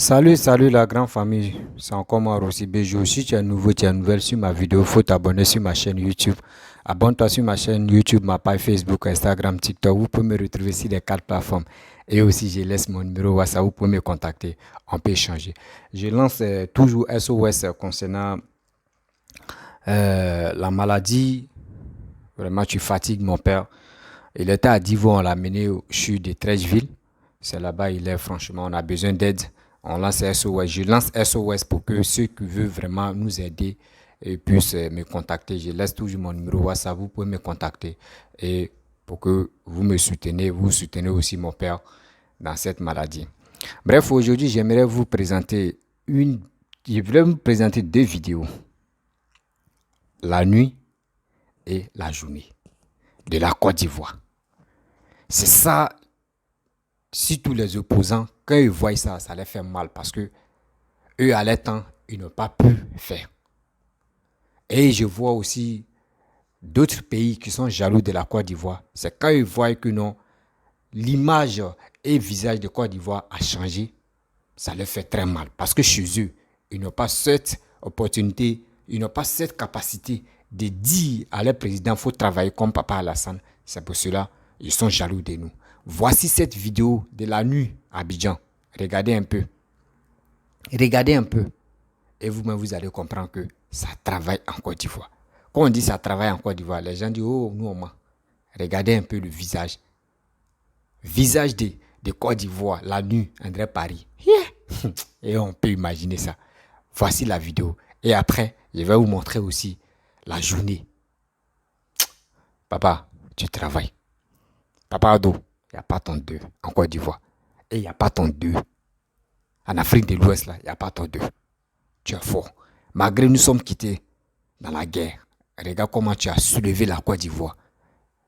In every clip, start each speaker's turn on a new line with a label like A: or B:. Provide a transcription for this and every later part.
A: Salut la grande famille, c'est encore moi Rossi Bejo. Si tu es nouveau, tu es nouvelle sur ma vidéo, faut t'abonner sur ma chaîne YouTube. Abonne-toi sur ma chaîne YouTube, ma page Facebook, Instagram, TikTok. Vous pouvez me retrouver sur les quatre plateformes. Et aussi, je laisse mon numéro WhatsApp, vous pouvez me contacter, on peut échanger. Je lance toujours SOS concernant la maladie. Vraiment, tu fatigues mon père. Il était à Divo, on l'a mené au CHU de Trècheville. C'est là-bas, il est franchement, on a besoin d'aide. On lance SOS. Je lance SOS pour que ceux qui veulent vraiment nous aider puissent me contacter. Je laisse toujours mon numéro WhatsApp. Vous pouvez me contacter. Et pour que vous soutenez aussi mon père dans cette maladie. Bref, aujourd'hui, j'aimerais vous présenter je voulais vous présenter deux vidéos. La nuit et la journée de la Côte d'Ivoire. C'est ça, si tous les opposants, quand ils voient ça, ça les fait mal parce que eux, à leur temps, ils n'ont pas pu faire. Et je vois aussi d'autres pays qui sont jaloux de la Côte d'Ivoire. C'est quand ils voient que non, l'image et le visage de Côte d'Ivoire a changé, ça leur fait très mal. Parce que chez eux, ils n'ont pas cette opportunité, ils n'ont pas cette capacité de dire à leur président, il faut travailler comme Papa Alassane. C'est pour cela ils sont jaloux de nous. Voici cette vidéo de la nuit à Abidjan. Regardez un peu. Regardez un peu. Et vous-même, vous allez comprendre que ça travaille en Côte d'Ivoire. Quand on dit ça travaille en Côte d'Ivoire, les gens disent, oh, nous, on ment. Regardez un peu le visage. Visage de Côte d'Ivoire, la nuit, André Paris. Yeah. Et on peut imaginer ça. Voici la vidéo. Et après, je vais vous montrer aussi la journée. Papa, tu travailles. Papa Ado, il n'y a pas ton 2 en Côte d'Ivoire. Et il n'y a pas ton 2 en Afrique de l'Ouest, là, il n'y a pas ton 2. Tu es fort. Malgré nous sommes quittés dans la guerre, regarde comment tu as soulevé la Côte d'Ivoire.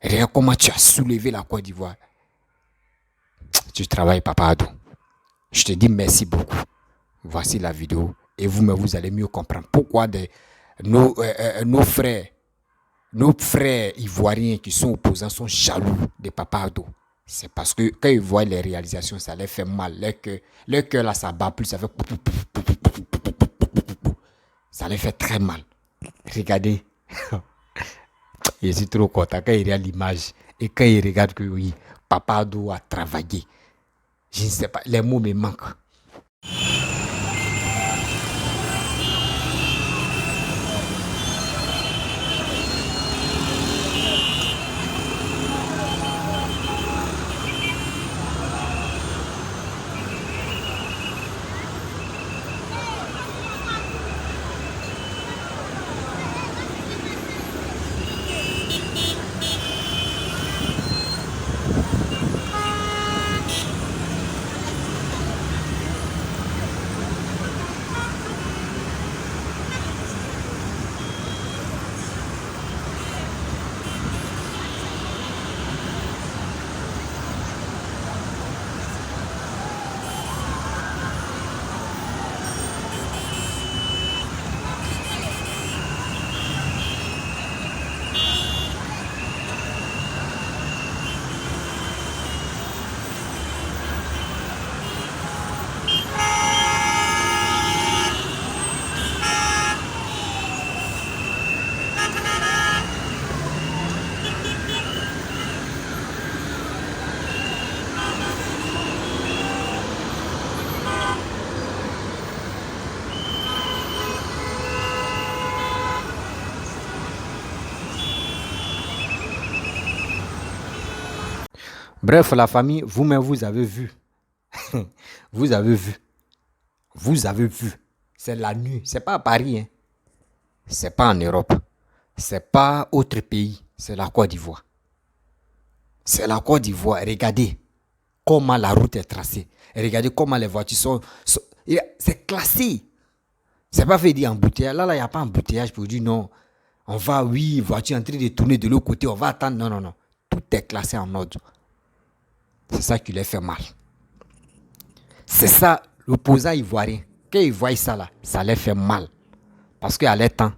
A: Regarde comment tu as soulevé la Côte d'Ivoire. Tu travailles, Papa Ado. Je te dis merci beaucoup. Voici la vidéo. Et vous-même, vous allez mieux comprendre pourquoi nos frères ivoiriens qui sont opposants sont jaloux de Papa Ado. C'est parce que quand ils voient les réalisations, ça les fait mal. Leur cœur là, ça bat plus, ça fait... Ça les fait très mal. Regardez. Je suis trop content quand il regarde l'image. Et quand il regarde que oui, Papa Ado a travaillé. Je ne sais pas, les mots me manquent. Bref, la famille, vous-même, vous avez vu. Vous avez vu. Vous avez vu. C'est la nuit. C'est pas à Paris. Hein. C'est pas en Europe. C'est pas autre pays. C'est la Côte d'Ivoire. C'est la Côte d'Ivoire. Regardez comment la route est tracée. Regardez comment les voitures sont c'est classé. C'est pas fait dire embouteillage. Là, il n'y a pas embouteillage pour dire non. On va, oui, voiture en train de tourner de l'autre côté. On va attendre. Non, non, non. Tout est classé en ordre. C'est ça qui les fait mal. C'est ça, l'opposant ivoirien. Quand ils voient ça là, ça les fait mal. Parce qu'à leur temps,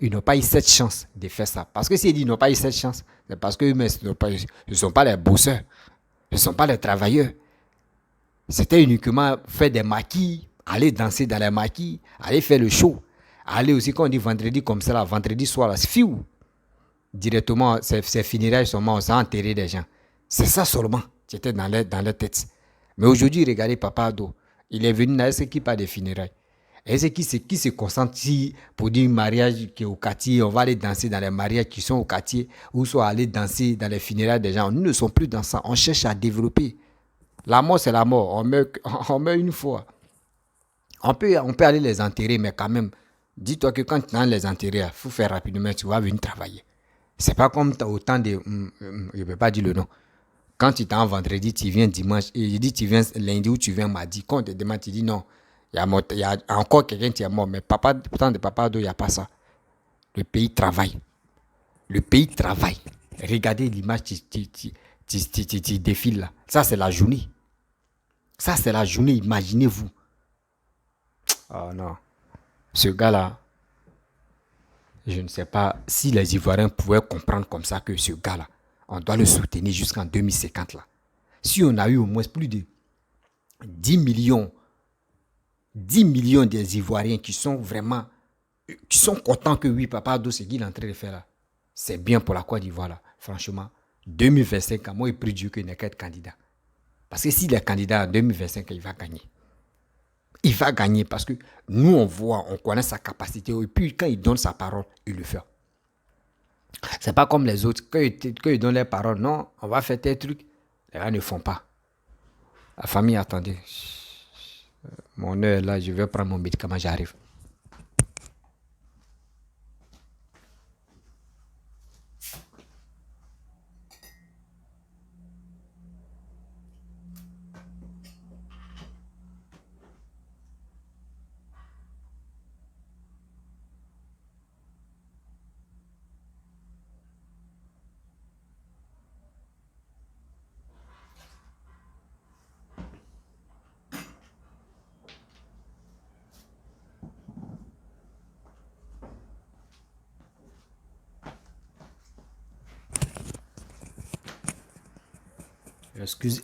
A: ils n'ont pas eu cette chance de faire ça. Parce que s'ils disent qu'ils n'ont pas eu cette chance, c'est parce qu'eux ne sont pas les bosseurs. Ce ne sont pas les travailleurs. C'était uniquement faire des maquis, aller danser dans les maquis, aller faire le show. Aller aussi, quand on dit vendredi comme ça, là, vendredi soir, là, c'est fiou. Directement, c'est funérailles seulement, on s'est enterré des gens. C'est ça seulement qui était dans leur tête. Mais aujourd'hui, regardez Papa Ado. Il est venu dans ce qui pas des funérailles. Et c'est qui se concentre pour dire mariage qui est au quartier, on va aller danser dans les mariages qui sont au quartier, ou soit aller danser dans les funérailles des gens. Nous ne sommes plus dans ça. On cherche à développer. La mort, c'est la mort. On meurt une fois. On peut aller les enterrer, mais quand même, dis-toi que quand tu vas les enterrer, il faut faire rapidement, tu vas venir travailler. C'est pas comme au temps de... je ne peux pas dire le nom. Quand tu t'en vendredi, tu viens dimanche, et je dis tu viens lundi ou tu viens mardi. Quand on te demande, tu dis non, il y a encore quelqu'un qui est mort. Mais papa, pourtant de Papa Ado, il n'y a pas ça. Le pays travaille. Le pays travaille. Regardez l'image qui défile là. Ça, c'est la journée. Ça, c'est la journée, imaginez-vous. Oh non. Ce gars-là, je ne sais pas si les Ivoiriens pouvaient comprendre comme ça que ce gars-là, on doit le soutenir jusqu'en 2050 là. Si on a eu au moins plus de 10 millions, 10 millions des Ivoiriens qui sont vraiment, qui sont contents que oui, Papa Ado, ce qu'il est en train de faire là, c'est bien pour la Côte d'Ivoire là. Franchement, 2025, moi, il prie Dieu qu'il n'est qu'un candidat. Parce que s'il est candidat en 2025, il va gagner. Il va gagner parce que nous, on voit, on connaît sa capacité. Et puis, quand il donne sa parole, il le fait. C'est pas comme les autres. Quand ils donnent les paroles, non, on va faire tel truc. Les gens ne font pas. La famille, attendez. Mon heure est là, je vais prendre mon médicament, j'arrive.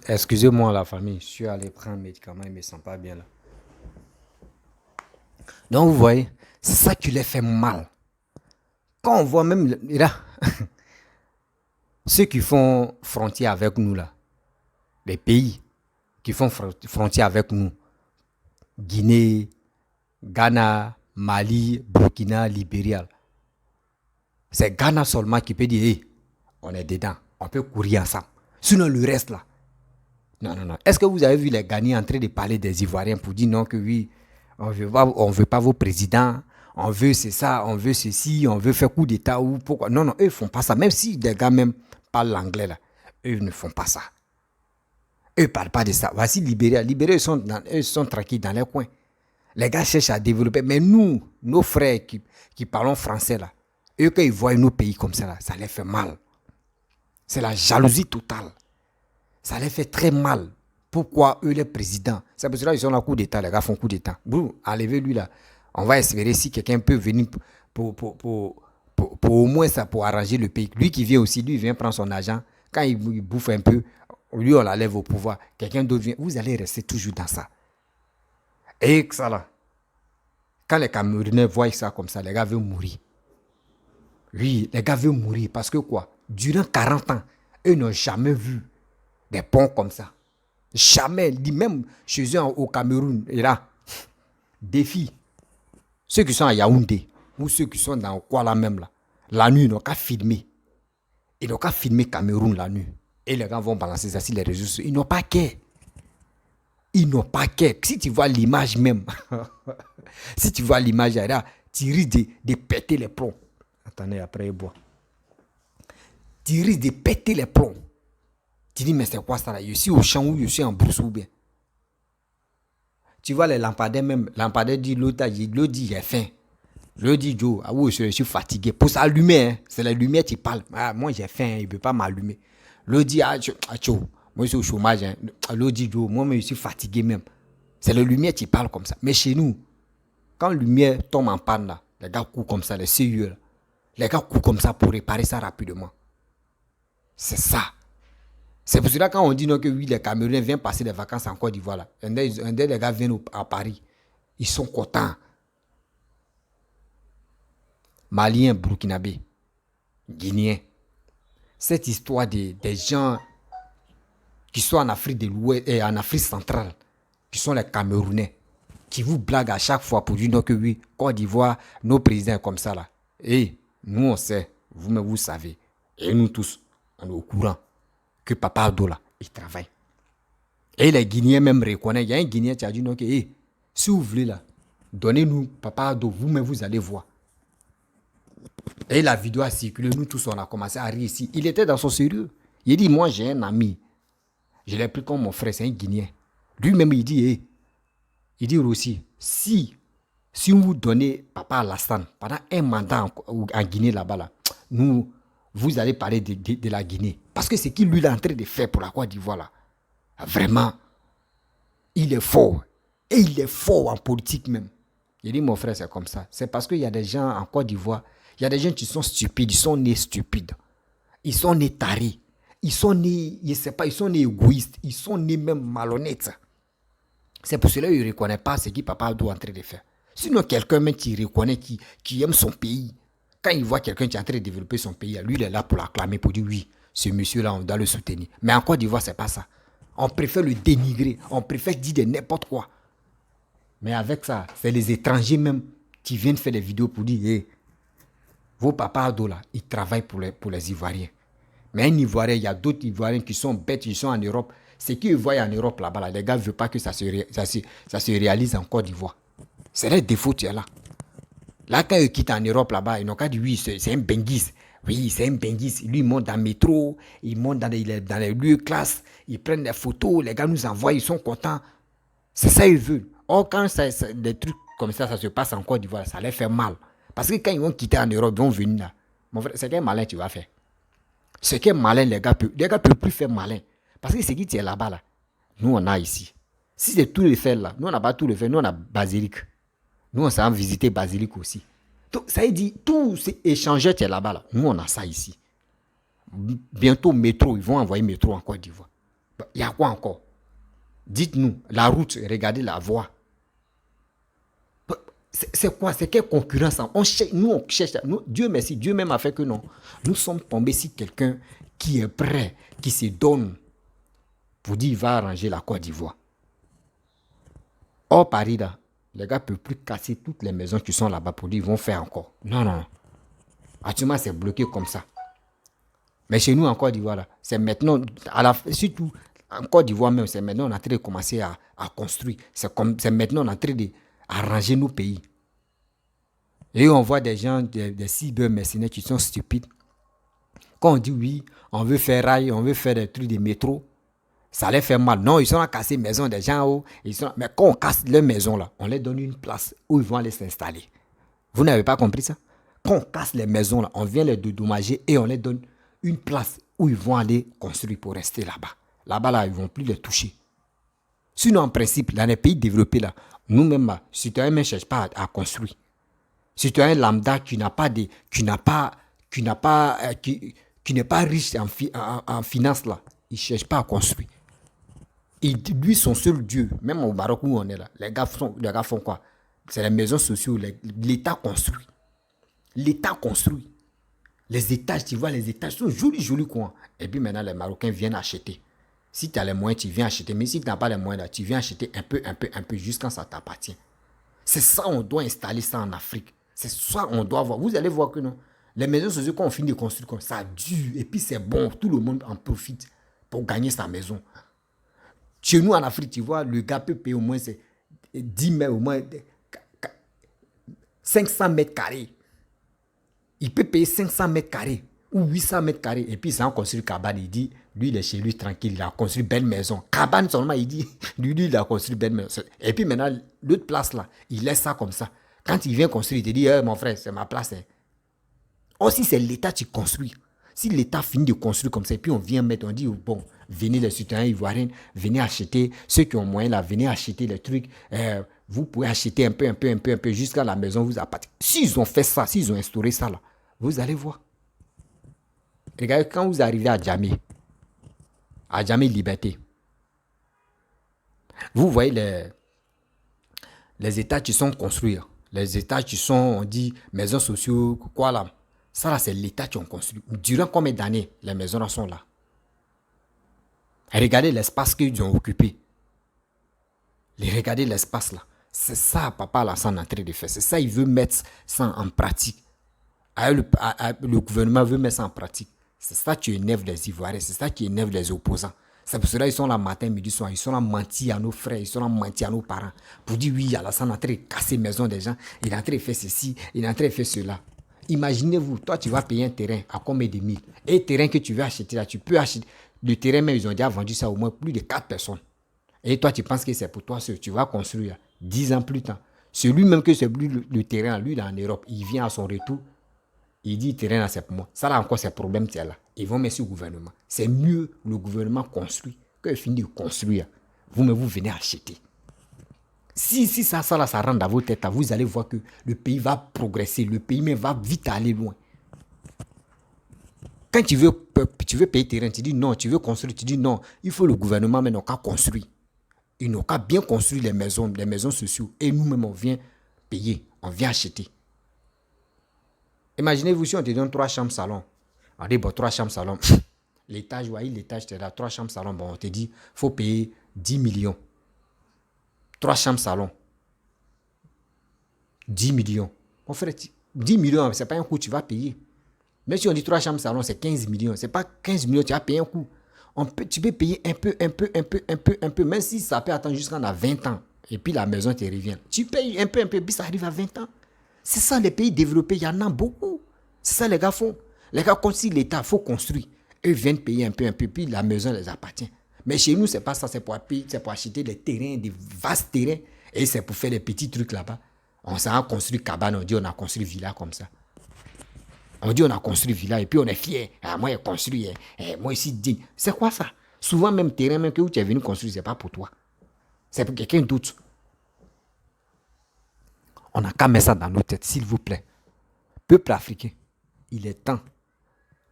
A: Excusez-moi la famille, je suis allé prendre un médicament, il ne me sent pas bien là. Donc vous voyez, c'est ça qui les fait mal. Quand on voit même là, ceux qui font frontière avec nous là, les pays qui font frontière avec nous, Guinée, Ghana, Mali, Burkina, Libéria, c'est Ghana seulement qui peut dire, hey, on est dedans, on peut courir ensemble. Sinon le reste là, non, non, non. Est-ce que vous avez vu les Ghanéens en train de parler des Ivoiriens pour dire non que oui, on veut pas vos présidents, on veut c'est ça, on veut ceci, on veut faire coup d'état ou pourquoi. Non, non, eux ne font pas ça. Même si des gars même parlent l'anglais là, eux ne font pas ça. Eux ne parlent pas de ça. Voici Libéria. Libéria, eux sont tranquilles dans leur coin. Les gars cherchent à développer. Mais nous, nos frères qui parlons français là, eux quand ils voient nos pays comme ça là, ça les fait mal. C'est la jalousie totale. Ça les fait très mal. Pourquoi eux, les présidents? C'est pour cela qu'ils sont en coup d'état, les gars font coup d'état. Vous, enlevez-lui là. On va espérer si quelqu'un peut venir pour au moins ça, pour arranger le pays. Lui qui vient aussi, lui vient prendre son argent. Quand il bouffe un peu, lui on l'enlève au pouvoir. Quelqu'un d'autre vient. Vous allez rester toujours dans ça. Et que ça là. Quand les Camerounais voient ça comme ça, les gars veulent mourir. Oui, les gars veulent mourir parce que quoi? Durant 40 ans, eux n'ont jamais vu des ponts comme ça. Jamais, même chez eux au Cameroun, et là, défi. Ceux qui sont à Yaoundé, ou ceux qui sont dans Kuala même là, la nuit, ils n'ont qu'à filmer. Ils n'ont qu'à filmer Cameroun la nuit. Et les gens vont balancer ça sur les réseaux sociaux. Ils n'ont pas qu'à. Ils n'ont pas qu'à. Si tu vois l'image même, si tu vois l'image là, tu risques de péter les plombs. Attendez, après, il boit. Tu risques de péter les plombs. Tu dis, mais c'est quoi ça là? Je suis au champ ou je suis en brousse ou bien. Tu vois les lampadaires même. Lampadaire dit, l'autre dit, j'ai faim. L'autre dit, Joe, ah oui, je suis fatigué. Pour s'allumer, hein, c'est la lumière qui parle. Ah, moi j'ai faim, il ne peut pas m'allumer. L'autre dit, moi je suis au chômage. Hein. L'autre dit, Joe, moi je suis fatigué même. C'est la lumière qui parle comme ça. Mais chez nous, quand la lumière tombe en panne là, les gars courent comme ça, les CIE là. Les gars courent comme ça pour réparer ça rapidement. C'est ça. C'est pour cela quand on dit non, que oui, les Camerounais viennent passer des vacances en Côte d'Ivoire. Là. Un des gars viennent à Paris. Ils sont contents. Maliens, Burkinabés, Guinéens. Cette histoire des gens qui sont en Afrique de l'Ouest et en Afrique centrale, qui sont les Camerounais, qui vous blaguent à chaque fois pour dire non que oui, Côte d'Ivoire, nos présidents comme ça là. Et nous on sait, vous-même vous savez, et nous tous, on est au courant que Papa Abdo là, il travaille. Et les Guinéens même reconnaissent, il y a un Guinéen qui a dit non que si vous voulez là, donnez-nous Papa Abdo, vous-même vous allez voir. Et la vidéo a circulé, nous tous on a commencé à rire ici. Il était dans son sérieux. Il dit, moi j'ai un ami, je l'ai pris comme mon frère, c'est un Guinéen. Lui-même il dit, il dit aussi, si vous donnez Papa Alassane pendant un mandat en Guinée là-bas, là, vous allez parler de la Guinée. Parce que c'est qu'il lui est en train de faire pour la Côte d'Ivoire là. Vraiment, il est fort. Et il est fort en politique même. Il dit, mon frère, c'est comme ça. C'est parce qu'il y a des gens en Côte d'Ivoire, il y a des gens qui sont stupides, ils sont nés stupides. Ils sont nés tarés. Ils sont nés, je ne sais pas, ils sont nés égoïstes. Ils sont nés même malhonnêtes. C'est pour cela qu'il ne reconnaît pas ce que Papa Abdo est en train de faire. Sinon, quelqu'un même qui reconnaît, qui aime son pays, quand il voit quelqu'un qui est en train de développer son pays, lui, il est là pour l'acclamer, pour dire oui, ce monsieur-là, on doit le soutenir. Mais en Côte d'Ivoire, ce n'est pas ça. On préfère le dénigrer. On préfère dire de n'importe quoi. Mais avec ça, c'est les étrangers même qui viennent faire des vidéos pour dire vos papas Abdo là, ils travaillent pour les Ivoiriens. Mais un Ivoirien, il y a d'autres Ivoiriens qui sont bêtes, ils sont en Europe. Ce qu'ils voient en Europe là-bas, là, les gars ne veulent pas que ça se réalise en Côte d'Ivoire. C'est le défaut, tu es là. Là, quand ils quittent en Europe là-bas, ils n'ont qu'à dire oui, c'est un Benguis. Oui, c'est un Benguis. Lui, il monte dans le métro, il monte dans les lieux de classe, ils prennent des photos, les gars nous envoient, ils sont contents. C'est ça qu'ils veulent. Or, quand des trucs comme ça se passe en Côte d'Ivoire, ça les fait mal. Parce que quand ils vont quitter en Europe, ils vont venir là. Mon frère, c'est quel malin tu vas faire. C'est quel malin les gars peuvent plus faire malin. Parce que c'est qui tu es là-bas là. Nous, on a ici. Si c'est tout le fait là, nous, on n'a pas tout le fait. Nous, on a Basilique. Nous, on s'en visiter Basilique aussi. Donc, ça veut dire, tout ces échangeurs qui est là-bas là, nous, on a ça ici. Bientôt, métro, ils vont envoyer métro en Côte d'Ivoire. Il y a quoi encore? Dites-nous, la route, regardez la voie. C'est quoi? C'est quelle concurrence? On cherche, Dieu merci, Dieu même a fait que non. Nous sommes tombés sur quelqu'un qui est prêt, qui se donne pour dire qu'il va arranger la Côte d'Ivoire. Or, Paris, là, les gars ne peuvent plus casser toutes les maisons qui sont là-bas pour dire qu'ils vont faire encore. Non, non. Actuellement, c'est bloqué comme ça. Mais chez nous, en Côte d'Ivoire, là, c'est maintenant, surtout en Côte d'Ivoire même, c'est maintenant on est en train de commencer à construire. C'est maintenant on est en train d'arranger nos pays. Et on voit des gens, des cyber-mercenaires qui sont stupides. Quand on dit oui, on veut faire rail, on veut faire des trucs de métro, ça les fait mal. Non, ils sont à casser les maisons des gens. Mais quand on casse leur maison, là, on leur donne une place où ils vont aller s'installer. Vous n'avez pas compris ça? Quand on casse les maisons, là, on vient les dédommager et on leur donne une place où ils vont aller construire pour rester là-bas. Là-bas, là, ils ne vont plus les toucher. Sinon, en principe, dans les pays développés, là, nous-mêmes, si tu ne cherches pas à construire, si tu as un lambda qui n'est pas riche en finance, là, il ne cherche pas à construire. Lui, son seul Dieu, même au Maroc où on est là, les gars font quoi? C'est les maisons sociales, l'État construit. L'État construit. Les étages, tu vois, les étages sont jolis, jolis coins. Et puis maintenant, les Marocains viennent acheter. Si tu as les moyens, tu viens acheter. Mais si tu n'as pas les moyens, là, tu viens acheter un peu, jusqu'à ça t'appartient. C'est ça, on doit installer ça en Afrique. C'est ça, on doit voir. Vous allez voir que non. Les maisons sociales, quand on finit de construire, ça dure. Et puis c'est bon, tout le monde en profite pour gagner sa maison. Chez nous en Afrique, tu vois, le gars peut payer au moins 10 mètres, au moins 500 mètres carrés. Il peut payer 500 mètres carrés ou 800 mètres carrés. Et puis, il s'en construit cabane. Il dit, lui, il est chez lui tranquille. Il a construit belle maison. Cabane seulement, il dit, lui, il a construit belle maison. Et puis maintenant, l'autre place là, il laisse ça comme ça. Quand il vient construire, il te dit, mon frère, c'est ma place. Hein. Aussi, c'est l'État qui construit. Si l'État finit de construire comme ça, et puis on vient mettre, on dit, bon, venez les citoyens ivoiriens, venez acheter, ceux qui ont moyen là, venez acheter les trucs. Vous pouvez acheter un peu, jusqu'à la maison vous appartient. S'ils ont fait ça, s'ils ont instauré ça là, vous allez voir. Regardez, quand vous arrivez à Djamé Liberté, vous voyez Les étages qui sont construits, les étages qui sont, on dit, maisons sociaux, quoi là. Ça là, c'est l'État qui ont construit. Durant combien d'années les maisons là sont là? Regardez l'espace qu'ils ont occupé. Regardez l'espace là. C'est ça, papa Alassane est en train de faire. C'est ça, il veut mettre ça en pratique. Le gouvernement veut mettre ça en pratique. C'est ça qui énerve les Ivoiriens. C'est ça qui énerve les opposants. C'est pour cela qu'ils sont là matin, midi, soir. Ils sont là mentis à nos frères. Ils sont là mentis à nos parents. Pour dire oui, Alassane est en train de casser les maisons des gens. Il est en train de faire ceci. Il est en train de faire cela. Imaginez-vous, toi, tu vas payer un terrain à combien de mille? Et le terrain que tu veux acheter là, tu peux acheter. Le terrain, mais ils ont déjà vendu ça au moins plus de 4 personnes. Et toi, tu penses que c'est pour toi seul. Tu vas construire 10 ans plus tard. Celui même que c'est lui le terrain, lui, là en Europe, il vient à son retour. Il dit, terrain là, c'est pour moi. Ça là encore, c'est problème, c'est là. Ils vont mettre sur le gouvernement. C'est mieux le gouvernement construit que finit de construire. Vous-même, vous venez acheter. Si ça là, ça rentre dans vos têtes, vous allez voir que le pays va progresser. Le pays même va vite aller loin. Quand tu veux payer terrain, tu dis non. Tu veux construire, tu dis non. Il faut le gouvernement maintenant qu'à construire. Ils n'ont qu'à bien construire les maisons sociales. Et nous-mêmes, on vient payer, on vient acheter. Imaginez-vous si on te donne 3 chambres salon. On dit, bon, 3 chambres salon. L'étage, oui, l'étage, tu as 3 chambres salon. Bon, on te dit, il faut payer 10 millions. 3 chambres salon. 10 millions. Mon frère, 10 millions, ce n'est pas un coût, tu vas payer. Même si on dit 3 chambres salon, c'est 15 millions. Ce n'est pas 15 millions, tu vas payer un coût. Tu peux payer un peu. Même si ça peut attendre jusqu'à 20 ans. Et puis la maison te revient. Tu payes un peu, puis ça arrive à 20 ans. C'est ça les pays développés, il y en a beaucoup. C'est ça les gars font. Les gars, comme si l'État, il faut construire. Eux viennent payer un peu, puis la maison les appartient. Mais chez nous, ce n'est pas ça, c'est pour acheter des terrains, des vastes terrains. Et c'est pour faire des petits trucs là-bas. On s'en a construit cabane, on dit on a construit villa comme ça. On dit on a construit villa et puis on est fier. Ah, moi, j'ai construit. Moi, ici, digne. C'est quoi ça? Souvent, même terrain même que tu es venu construire, ce n'est pas pour toi. C'est pour quelqu'un d'autre. On n'a qu'à mettre ça dans nos têtes, s'il vous plaît. Peuple africain, il est temps.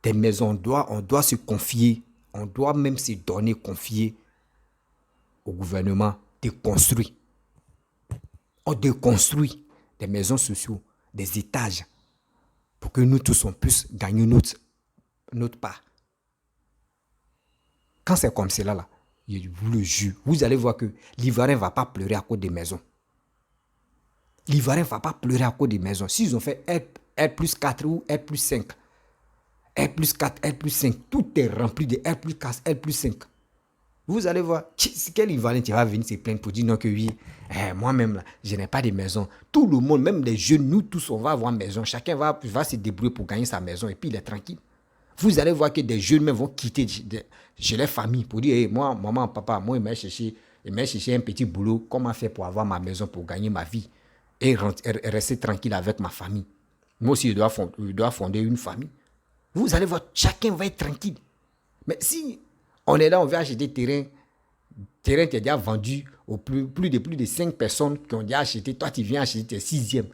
A: Des maisons, on doit se confier. On doit même se donner, confier au gouvernement de construire. On déconstruit des maisons sociales, des étages, pour que nous tous on puisse gagner notre part. Quand c'est comme cela, là, je vous le jure, vous allez voir que l'Ivoirien ne va pas pleurer à cause des maisons. L'Ivoirien ne va pas pleurer à cause des maisons. S'ils ont fait R plus 4 ou R plus 5, R plus 4, R plus 5, tout est rempli de R plus 4, R plus 5. Vous allez voir, quel Ivoirien qui va venir se plaindre pour dire non que oui, moi-même, là, je n'ai pas de maison. Tout le monde, même les jeunes, nous tous, on va avoir une maison. Chacun va se débrouiller pour gagner sa maison et puis il est tranquille. Vous allez voir que des jeunes même vont quitter chez les familles pour dire, hey, moi, maman, papa, moi, il m'a cherché un petit boulot. Comment faire pour avoir ma maison, pour gagner ma vie et rester tranquille avec ma famille. Moi aussi, je dois fonder une famille. Vous allez voir, chacun va être tranquille. Mais si on est là, on veut acheter des terrains qui est déjà vendu aux plus de 5 personnes qui ont déjà acheté. Toi, tu viens acheter tes 6e.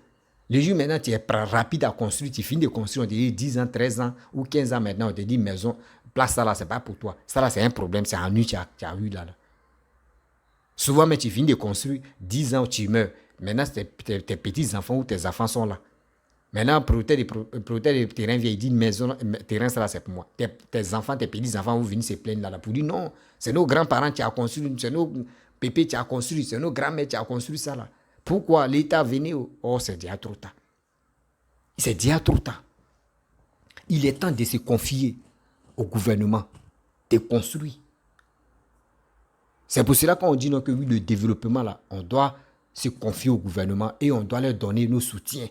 A: Le jour maintenant, tu es rapide à construire. Tu finis de construire, on te dit 10 ans, 13 ans ou 15 ans maintenant, on te dit maison, place ça là, c'est pas pour toi. Ça là, c'est un problème, c'est un nu tu as eu là. Souvent, mais tu finis de construire, 10 ans, tu meurs. Maintenant, tes petits-enfants ou tes enfants sont là. Maintenant, propriétaire de terrain vient, il dit maison, terrain, ça là, c'est pour moi. Tes enfants, tes petits-enfants, vous venez se plaindre là, pour dire non, c'est nos grands-parents qui ont construit, c'est nos pépés qui ont construit, c'est nos grands-mères qui ont construit ça là. Pourquoi l'État venait? Oh, c'est déjà trop tard. C'est déjà trop tard. Il est temps de se confier au gouvernement, de construire. C'est pour cela qu'on dit non, que oui, le développement là, on doit se confier au gouvernement et on doit leur donner nos soutiens.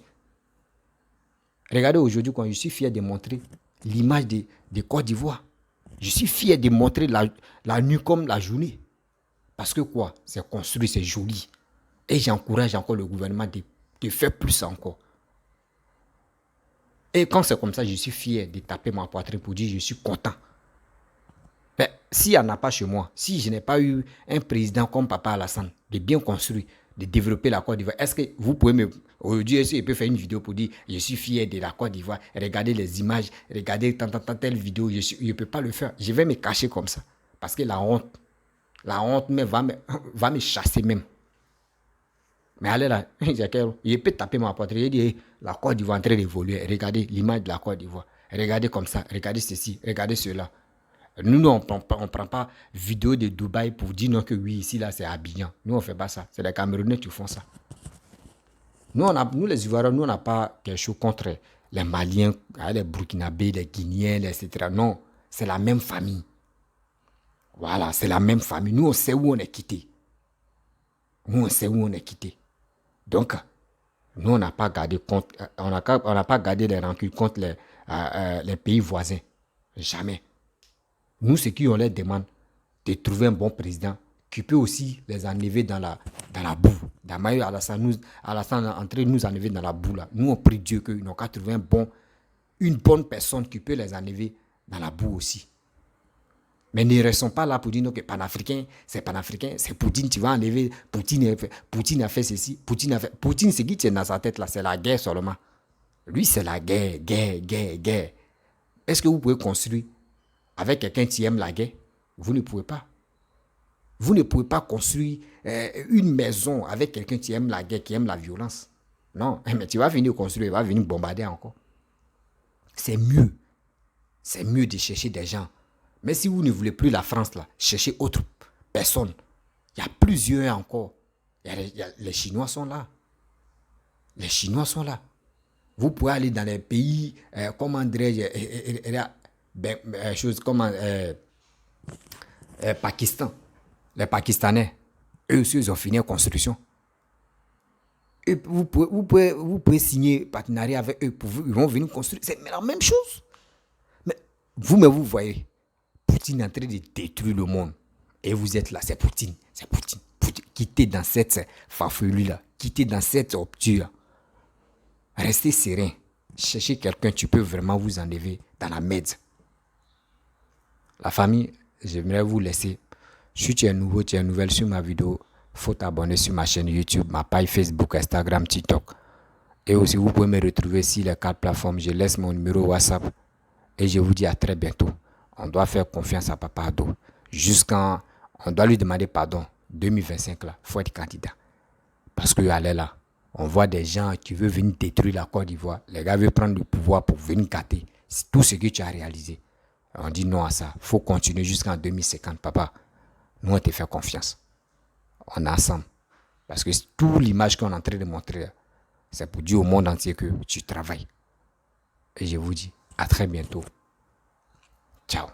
A: Regardez aujourd'hui, quand je suis fier de montrer l'image de Côte d'Ivoire. Je suis fier de montrer la nuit comme la journée. Parce que quoi? C'est construit, c'est joli. Et j'encourage encore le gouvernement de faire plus encore. Et quand c'est comme ça, je suis fier de taper ma poitrine pour dire je suis content. Mais s'il n'y en a pas chez moi, si je n'ai pas eu un président comme Papa Alassane, de bien construire, de développer la Côte d'Ivoire, est-ce que vous pouvez me... Aujourd'hui, je peux faire une vidéo pour dire je suis fier de la Côte d'Ivoire, regardez les images, regardez telle vidéo, je ne peux pas le faire. Je vais me cacher comme ça. Parce que la honte même va me chasser même. Mais allez là, il peut taper ma porte. Il dit, la Côte d'Ivoire est en train d'évoluer. Regardez l'image de la Côte d'Ivoire. Regardez comme ça, regardez ceci, regardez cela. Nous, on ne prend pas vidéo de Dubaï pour dire non que oui, ici, là, c'est Abidjan. Nous, on ne fait pas ça. C'est les Camerounais qui font ça. Nous, les Ivoiriens, nous, on n'a pas quelque chose contre les Maliens, les Burkinabés, les Guinéens, etc. Non, c'est la même famille. Voilà, c'est la même famille. Nous, on sait où on est quitté. Nous, on sait où on est quitté. Donc, nous, on n'a pas gardé compte, on n'a pas gardé les rancunes contre les pays voisins. Jamais. Nous, ce qu'on leur demande, de trouver un bon président qui peut aussi les enlever dans la boue. Damayo Alassane est en train de nous enlever dans la boue là. Nous, on prie Dieu qu'ils n'ont qu'à trouver une bonne personne qui peut les enlever dans la boue aussi. Mais ne restons pas là pour dire que panafricain, c'est Poutine, tu vas enlever, Poutine a fait ceci, Poutine, ce qui tient dans sa tête là, c'est la guerre seulement. Lui, c'est la guerre. Est-ce que vous pouvez construire avec quelqu'un qui aime la guerre? Vous ne pouvez pas. Vous ne pouvez pas construire une maison avec quelqu'un qui aime la guerre, qui aime la violence. Non, mais tu vas venir construire, il va venir bombarder encore. C'est mieux. C'est mieux de chercher des gens. Mais si vous ne voulez plus la France, là, cherchez autre personne. Il y a plusieurs encore. Les Chinois sont là. Les Chinois sont là. Vous pouvez aller dans les pays, comment dirais-je, choses comme Pakistan. Les Pakistanais, eux aussi, ils ont fini en construction. Et vous pouvez signer partenariat avec eux. Ils vont venir construire. C'est la même chose. Mais vous voyez, Poutine est en train de détruire le monde. Et vous êtes là, c'est Poutine. Quittez dans cette farfelue-là. Quittez dans cette obture. Restez serein. Cherchez quelqu'un qui peut vraiment vous enlever dans la merde. La famille, j'aimerais vous laisser. Si tu es nouveau, tu es nouvelle sur ma vidéo, il faut t'abonner sur ma chaîne YouTube, ma page Facebook, Instagram, TikTok. Et aussi, vous pouvez me retrouver sur les 4 plateformes. Je laisse mon numéro WhatsApp. Et je vous dis à très bientôt. On doit faire confiance à Papa Ado. On doit lui demander pardon. 2025, là, il faut être candidat. Parce que allez là, on voit des gens qui veulent venir détruire la Côte d'Ivoire. Les gars veulent prendre le pouvoir pour venir gâter. C'est tout ce que tu as réalisé. On dit non à ça. Il faut continuer jusqu'en 2050, papa. Nous, on te fait confiance. On est ensemble. Parce que toute l'image qu'on est en train de montrer, c'est pour dire au monde entier que tu travailles. Et je vous dis à très bientôt. Ciao.